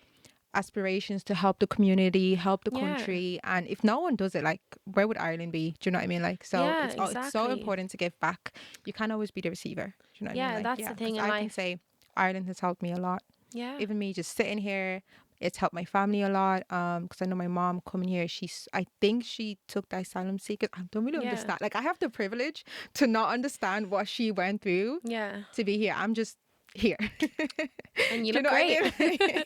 aspirations to help the community, help the Yeah. country. And if no one does it, like where would Ireland be? Do you know what I mean? Like, so Yeah, it's so exactly. important to give back. You can't always be the receiver. Do you know what I Yeah, mean? Like, that's the thing 'cause in I can life. say Ireland has helped me a lot. Yeah. Even me just sitting here, it's helped my family a lot. Because I know my mom coming here, I think she took the asylum seekers. I don't really Yeah. understand. Like, I have the privilege to not understand what she went through Yeah. to be here. I'm just here. And you Do look know what I great. mean?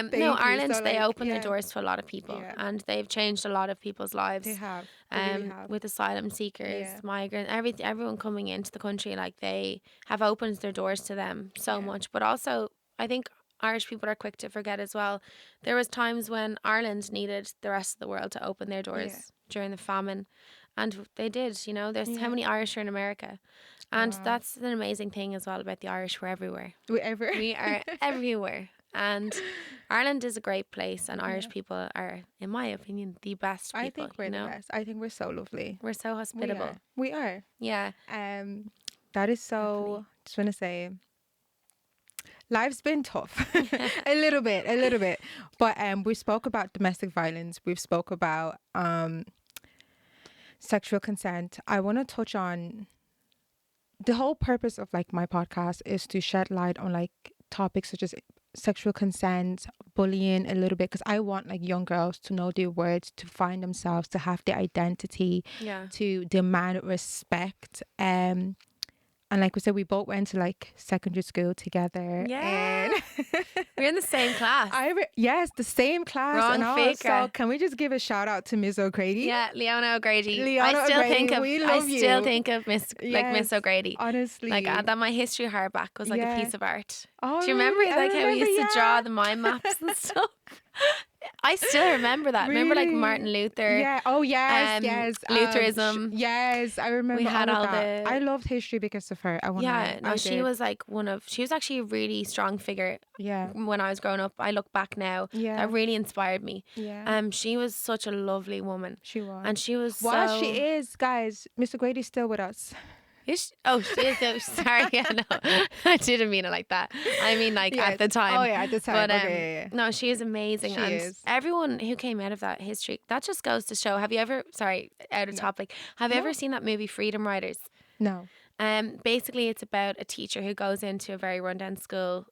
No, Thank you. Ireland, So, they like, open yeah. the doors to a lot of people, Yeah. and they've changed a lot of people's lives. They have. They really have. With asylum seekers, Yeah. migrants, everyone coming into the country, like they have opened their doors to them so Yeah. much. But also, I think Irish people are quick to forget as well. There was times when Ireland needed the rest of the world to open their doors during the famine, and they did. You know, there's how Yeah. many Irish are in America, and Wow. that's an amazing thing as well about the Irish. We're everywhere. Whatever. We are everywhere. And Ireland is a great place, and Irish Yeah. people are, in my opinion, the best people. I think we're you the know? best. I think we're so lovely. We're so We hospitable. are. We are. Yeah. That is so. Just want to say, life's been tough, a little bit. But we spoke about domestic violence. We've spoke about sexual consent. I want to touch on the whole purpose of like my podcast is to shed light on like topics such as sexual consent, bullying a little bit, because I want like young girls to know their words, to find themselves, to have their identity, Yeah. to demand respect. And like we said, we both went to like secondary school together. Yeah. And We're in the same class. yes, the same class. Wrong and all. faker. So can we just give a shout out to Miss O'Grady? Yeah, Leona O'Grady. Leona I still O'Grady, think of we I love still you. think of Miss Yes, O'Grady. Honestly. Like that my history hardback was like Yeah. a piece of art. Oh, Do you remember really? I like how we used remember, to draw yeah. the mind maps and stuff? I still remember that. Remember like Really? Martin Luther? Yeah. Oh, yes, um, yes. Lutheranism. Yes, I remember. We had all of that. the- I loved history because of her. I won't Yeah, lie. no, I she did. was like she was actually a really strong figure Yeah. when I was growing up. I look back now, Yeah. that really inspired me. Yeah. She was such a lovely woman, She was. and she was Well, so. she is, guys. Mr. Grady's still with us. Is she? Oh, she is. Oh, sorry, yeah, no, I didn't mean it like that. I mean, like Yes. at the time. Oh, yeah, at the time. But Okay, yeah. no, she is amazing, She and is. everyone who came out of that history, that just goes to show. Have you ever? Sorry, out of Yeah. topic. Have you No. ever seen that movie Freedom Riders? No. Basically, it's about a teacher who goes into a very rundown school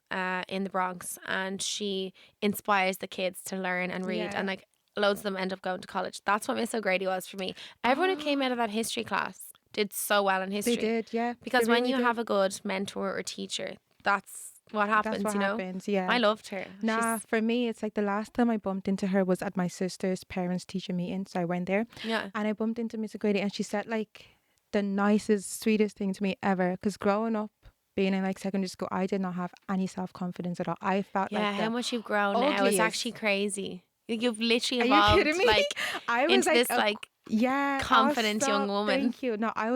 in the Bronx, and she inspires the kids to learn and read, Yeah. and like loads of them end up going to college. That's what Miss O'Grady was for me. Everyone who came out of that history class did so well in history. They did, yeah. Because They when really you did. have a good mentor or teacher, that's what happens. That's what you know, happens, yeah. I loved her. Nah, for me, it's like the last time I bumped into her was at my sister's parents' teacher meeting. So I went there Yeah. and I bumped into Miss O'Grady and she said like the nicest, sweetest thing to me ever. Because growing up, being in like secondary school, I did not have any self-confidence at all. I felt Yeah, like how much you've grown now is ugliest. actually crazy. You've literally Are you evolved. kidding me? Like I was into like this a- like Yeah, confident young woman. Thank you. No, I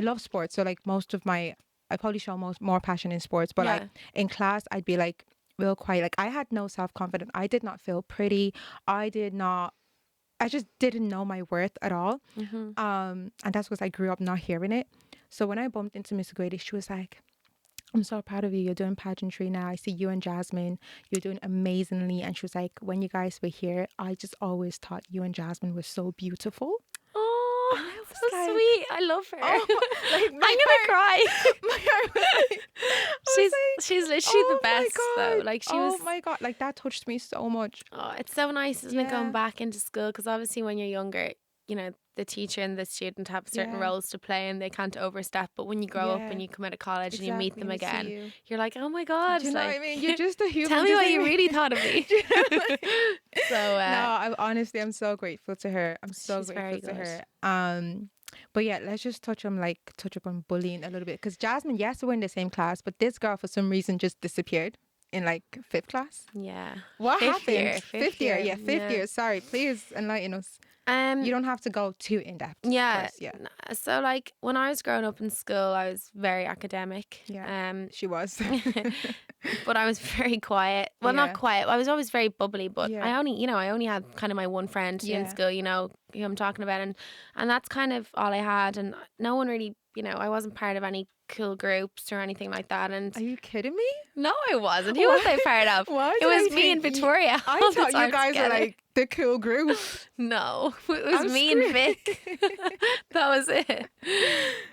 love sports. So like I probably show more passion in sports, but like Yeah. in class, I'd be like real quiet. Like I had no self-confidence. I did not feel pretty. I just didn't know my worth at all. Mm-hmm. And that's because I grew up not hearing it. So when I bumped into Miss Grady, she was like, I'm so proud of you. You're doing pageantry now. I see you and Jasmine. You're doing amazingly. And she was like, when you guys were here, I just always thought you and Jasmine were so beautiful. Oh, And I was so like, sweet. I love her. oh, like I'm gonna cry. my heart was like, She's literally oh the best my though. God. Like she Oh was. my God. Like that touched me so much. Oh, it's so nice, isn't it, going Yeah. back into school? Because obviously, when you're younger, you know, the teacher and the student have certain Yeah. roles to play and they can't overstep. But when you grow up and you come out of college and you meet them and they see again, you. you're like, oh my God. Do you know what I mean? You're just a human. Tell me just what like you really thought of me. Do you know what I mean? So, No, I'm so grateful to her. I'm so she's very grateful to good. her. But yeah, let's just touch up on bullying a little bit. Because Jasmine, yes, we're in the same class, but this girl for some reason just disappeared in like 5th class. Yeah. What Fifth happened? year, Fifth year. Yeah, fifth year. Sorry, please enlighten us. You don't have to go too in depth. Yeah. First. Yeah. So like when I was growing up in school, I was very academic. Yeah. She was. But I was very quiet. Well, Yeah. not quiet. I was always very bubbly, but Yeah. I only had kind of my one friend in Yeah. school, who I'm talking about, and that's kind of all I had, and no one really, I wasn't part of any cool groups or anything like that. And Are you kidding me? no, I wasn't. Who was I part of? Why It did I was me think and Victoria. I all the thought you time guys were together. like the cool group. No, it was I'm me and screwed. Vic. That was it.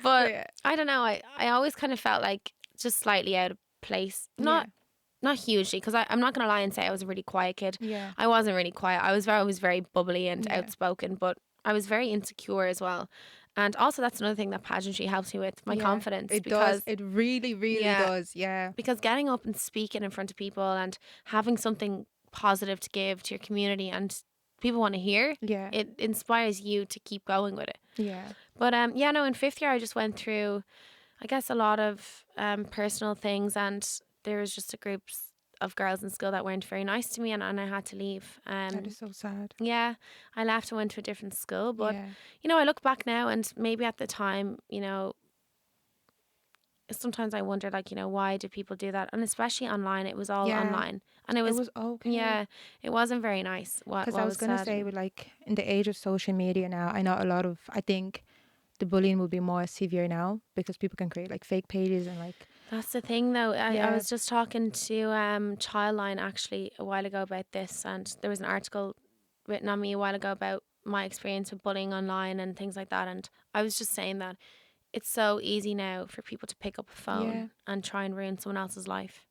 But Yeah. I don't know. I always kind of felt like just slightly out of place. Not hugely, because I'm not going to lie and say I was a really quiet kid. Yeah. I wasn't really quiet. I was very bubbly and Yeah. outspoken, but I was very insecure as well. And also that's another thing that pageantry helps me with, my Yeah. confidence. It because does. It really, really Yeah. does. Yeah. Because getting up and speaking in front of people and having something positive to give to your community and people want to hear, Yeah. it inspires you to keep going with it. Yeah. But in 5th year I just went through, I guess, a lot of personal things, and there was just a group of girls in school that weren't very nice to me, and I had to leave. That is so sad. Yeah, I left and went to a different school. But Yeah. I look back now, and maybe at the time, sometimes I wonder, like, why do people do that? And especially online, it was all Yeah. online, and it It was was okay. yeah, it wasn't very nice. Because I was going to say, with like in the age of social media now, I think the bullying will be more severe now because people can create like fake pages and like. That's the thing, though. I Yeah. was just talking to Childline actually a while ago about this, and there was an article written on me a while ago about my experience with bullying online and things like that. And I was just saying that it's so easy now for people to pick up a phone Yeah. and try and ruin someone else's life,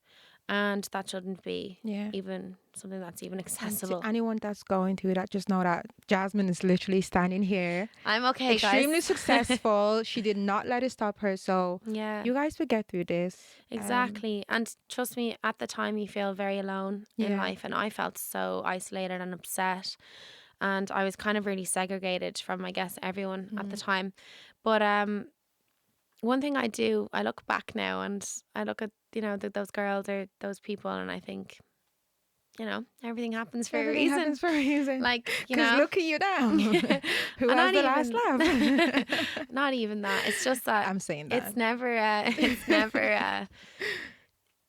and that shouldn't be Yeah. even something that's even And to accessible. anyone that's going through that, just know that Jasmine is literally standing here, I'm okay, extremely guys. successful. She did not let it stop her. So Yeah. you guys will get through this. Exactly. And trust me, at the time you feel very alone in Yeah. life, and I felt so isolated and upset, and I was kind of really segregated from, I guess, everyone at the time. But one thing I look back now and I look at, those girls or those people, and I think, everything happens for Everything a reason. happens for a reason. Like, Because look at you now. Who And has not the last laugh? not even that. It's just that I'm saying that. it's never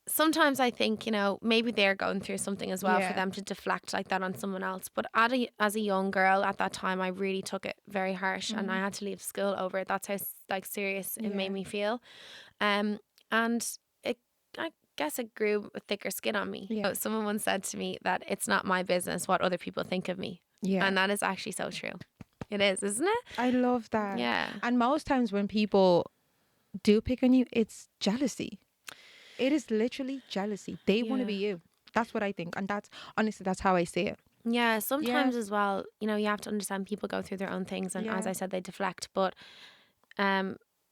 sometimes I think, maybe they're going through something as well Yeah. for them to deflect like that on someone else. But as a young girl at that time, I really took it very harsh, and I had to leave school over it. That's how like serious it made Yeah. me feel. And I guess it grew a thicker skin on me. Yeah. Someone once said to me that it's not my business what other people think of me. Yeah. And that is actually so true. It is, isn't it? I love that. Yeah. And most times when people do pick on you, it's jealousy. It is literally jealousy. They want to be you. That's what I think. And that's how I see it. Yeah, sometimes as well, you have to understand people go through their own things, and as Yeah. I said, they deflect. But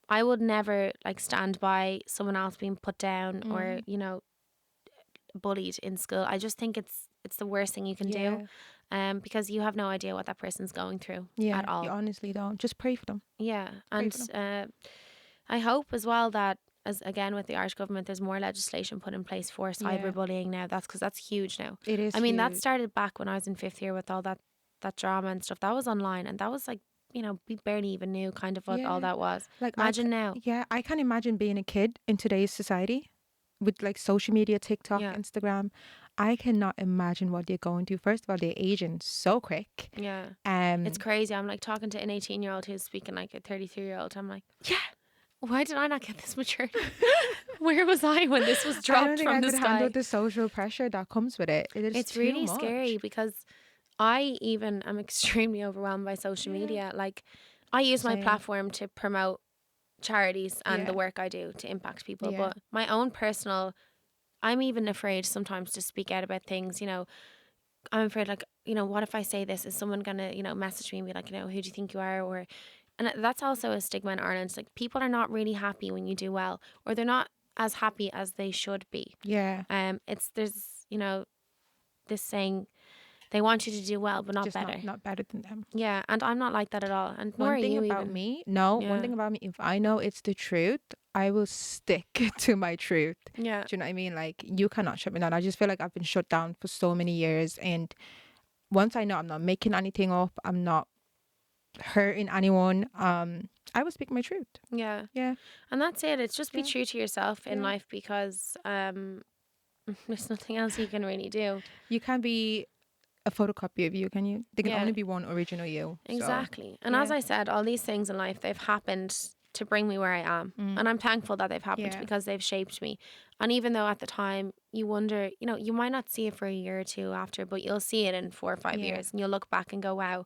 I would never like stand by someone else being put down or, bullied in school. I just think it's the worst thing you can do. Because you have no idea what that person's going through Yeah. at all. You honestly don't. Just pray for them. Yeah. Pray And I hope as well that, as again with the Irish government, there's more legislation put in place for cyberbullying now. That's because that's huge now. It is. I mean, that huge. started back when I was in 5th year with all that that drama and stuff, that was online, and that was like, we barely even knew kind of what all Yeah. that was. Like Imagine now. yeah, I can't imagine being a kid in today's society with like social media, TikTok, Yeah. Instagram. I cannot imagine what they're going through. First of all, they're aging so quick. Yeah. Um, It's crazy. I'm like talking to an 18-year-old who's speaking like a 33-year-old. I'm like, yeah. why did I not get this maturity? Where was I when this was I don't dropped think from I the could handle sky? the social pressure that comes with it. It is It's too really scary much. because I even am extremely overwhelmed by social Yeah. media. Like, I use my Same. platform to promote charities and Yeah. the work I do to impact people. Yeah. But my own personal, I'm even afraid sometimes to speak out about things, I'm afraid, like, what if I say this? Is someone going to, message me and be like, who do you think you are? And that's also a stigma in Ireland. Like, people are not really happy when you do well, or they're not as happy as they should be. Yeah. There's, this saying, they want you to do well, but not Just better. not better than them. Yeah. And I'm not like that at all. And nor One are thing you about even. me, one Yeah. thing about me, if I know it's the truth, I will stick to my truth. Yeah. Do you know what I mean? Like, you cannot shut me down. I just feel like I've been shut down for so many years. And once I know I'm not making anything up, I'm not hurting anyone, I will speak my truth. Yeah. Yeah. And that's it. It's just be Yeah. true to yourself in Yeah. life, because there's nothing else you can really do. You can't be a photocopy of you, can you? There can Yeah. only be one original you. So, Exactly. And yeah. as I said, all these things in life, they've happened to bring me where I am. And I'm thankful that they've happened Yeah. because they've shaped me. And even though at the time you wonder, you might not see it for a year or two after, but you'll see it in 4 or 5 Yeah. years, and you'll look back and go, wow,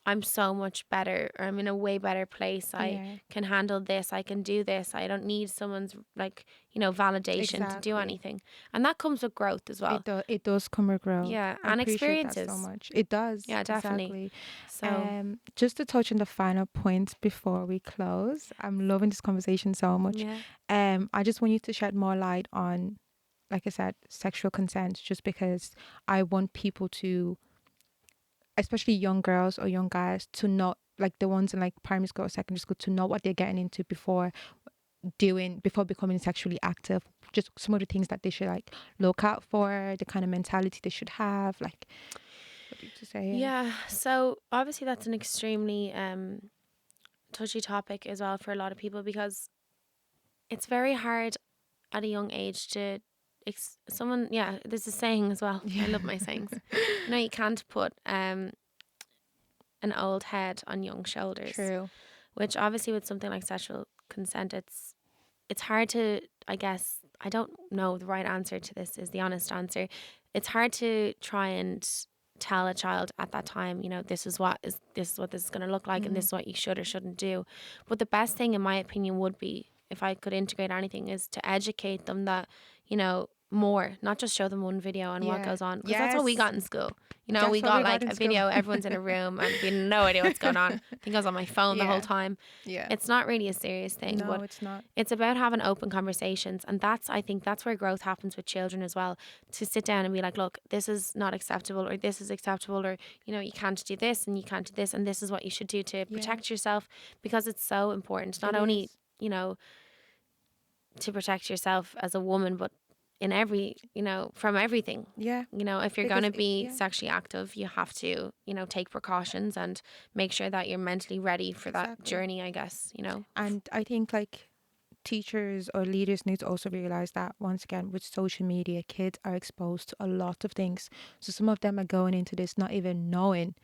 I'm so much better, or I'm in a way better place. I Yeah. can handle this. I can do this. I don't need someone's validation to do Exactly. anything. And that comes with growth as well. It does come with growth. Yeah. I And appreciate that experiences. so much. It does. Yeah, definitely. Exactly. So, Just to touch on the final points before we close, I'm loving this conversation so much. yeah. I just want you to shed more light on, like I said, sexual consent, just because I want people to, especially young girls or young guys, to know, like the ones in like primary school or secondary school, to know what they're getting into before becoming sexually active. Just some of the things that they should like look out for, the kind of mentality they should have. Like, what did you say? Yeah. So obviously that's an extremely touchy topic as well for a lot of people, because it's very hard at a young age to there's a saying as well. I love my sayings. You can't put an old head on young shoulders. True. Which obviously with something like sexual consent, it's hard to, I guess, I don't know the right answer to this is the honest answer. It's hard to try and tell a child at that time, this is what this is going to look like, and this is what you should or shouldn't do. But the best thing, in my opinion, would be, if I could integrate anything, is to educate them that, more, not just show them one video and what Yeah. goes on. Because that's what we Yes. got in school. That's We what got we got like in a school. video, everyone's in a room, and we had no idea what's going on. I think I was on my phone the Yeah. whole time. Yeah. It's not really a serious thing, No, but it's not. it's about having open conversations. And I think that's where growth happens with children as well. To sit down and be like, look, this is not acceptable, or this is acceptable, or, you can't do this and you can't do this, and this is what you should do to protect yourself, because it's so important. Not only, to protect yourself as a woman, but in every, from everything. Yeah. If you're Because going to be sexually active, you have to, take precautions and make sure that you're mentally ready for that Exactly. journey, I guess, And I think like teachers or leaders need to also realize that, once again, with social media, kids are exposed to a lot of things. So some of them are going into this not even knowing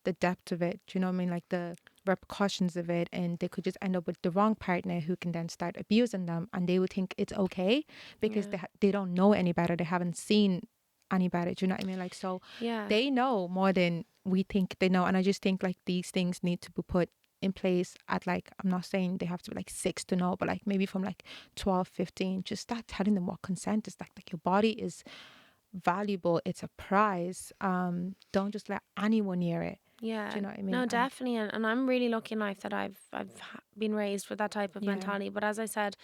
the depth of it. Do you know what I mean? Like the repercussions of it, and they could just end up with the wrong partner who can then start abusing them, and they would think it's okay because they don't know any better. They haven't seen any better. Do you know what I mean? Like, so they know more than we think they know. And I just think like these things need to be put in place at, like, I'm not saying they have to be like 6 to know, but like maybe from like 12, 15, just start telling them what consent is. Like your body is valuable, it's a prize. Don't just let anyone near it. Yeah. Do you know what I mean? No, definitely. And I'm really lucky in life that I've been raised with that type of mentality. But as I said,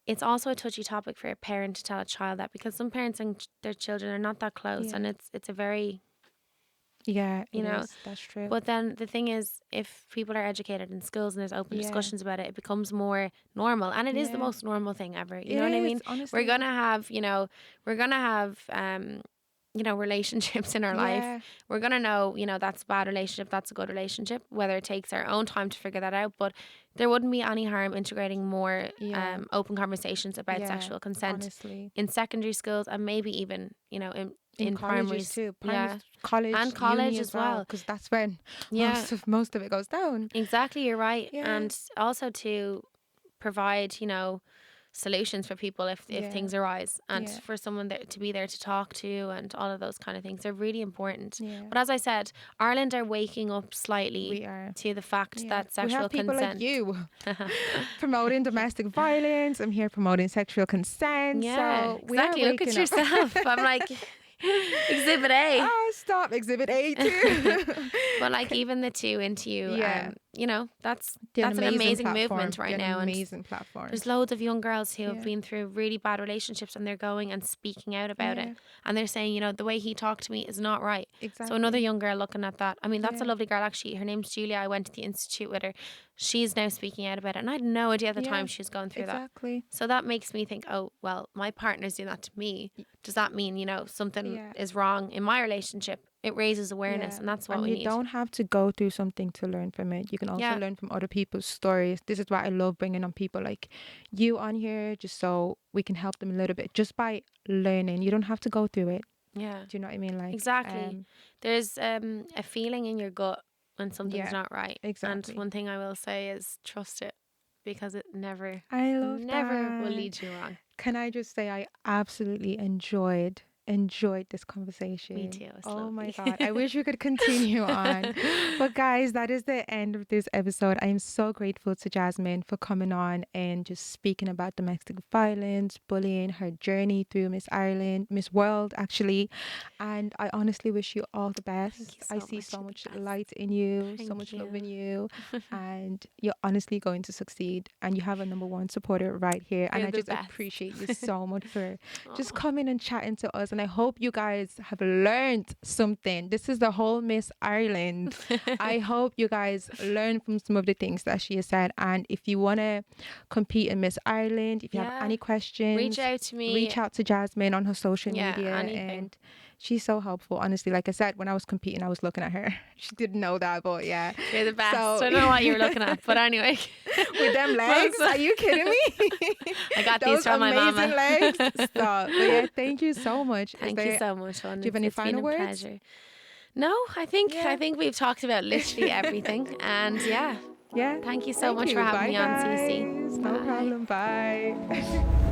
it's also a touchy topic for a parent to tell a child that, because some parents and their children are not that close, and it's a very, that's true. But then the thing is, if people are educated in schools and there's open discussions about it, it becomes more normal, and it is the most normal thing ever. You know what I mean? Honestly. We're gonna have, relationships in our life, we're going to know, that's a bad relationship, that's a good relationship, whether it takes our own time to figure that out. But there wouldn't be any harm integrating more open conversations about sexual consent in secondary schools, and maybe even, in primaries too. College and college uni as well. Because that's when most of it goes down. Exactly, you're right. And also to provide, solutions for people if things arise, and for someone there to be there to talk to, and all of those kind of things are really important. But as I said, Ireland are waking up slightly to the fact that sexual we have consent. people like you promoting domestic violence. I'm here promoting sexual consent. Yeah, so exactly. Look at yourself. I'm like, Exhibit A. Oh, stop. Exhibit A too. But like even the two into you, that's an amazing movement right now. Amazing platform. There's loads of young girls who have been through really bad relationships, and they're going and speaking out about it, and they're saying, the way he talked to me is not right. Exactly. So another young girl looking at that. I mean, that's a lovely girl actually. Her name's Julia. I went to the institute with her. She's now speaking out about it, and I had no idea at the time she was going through that. So that makes me think, oh well, my partner's doing that to me. Does that mean something is wrong in my relationship? It raises awareness, and that's what we need. You don't have to go through something to learn from it. You can also learn from other people's stories. This is why I love bringing on people like you on here, just so we can help them a little bit, just by learning. You don't have to go through it. Yeah. Do you know what I mean? Like exactly. There's a feeling in your gut when something's not right. Exactly. And one thing I will say is trust it, because it never that. will lead you wrong. Can I just say I absolutely enjoyed this conversation. Me too. Oh my God. I wish we could continue on. But guys, that is the end of this episode. I am so grateful to Jasmine for coming on and just speaking about domestic violence, bullying, her journey through Miss Ireland, Miss World actually. And I honestly wish you all the best. I see so much light in you, so much love in you. And you're honestly going to succeed. And you have a #1 supporter right here. And I just appreciate you so much for just coming and chatting to us. And I hope you guys have learned something. This is the whole Miss Ireland. I hope you guys learn from some of the things that she has said. And if you want to compete in Miss Ireland, if you have any questions, reach out to me. Reach out to Jasmine on her social media. Anything. And she's so helpful. Honestly, like I said, when I was competing, I was looking at her. She didn't know that, but yeah. You're the best. So, I don't know what you were looking at, but anyway. With them legs? Are you kidding me? I got these from my mama. Those amazing legs. Stop. But yeah, thank you so much. Thank you so much, hon. Do you have any final words? Pleasure. No, I think we've talked about literally everything. And thank you so much for having me on, CC. No problem. Bye.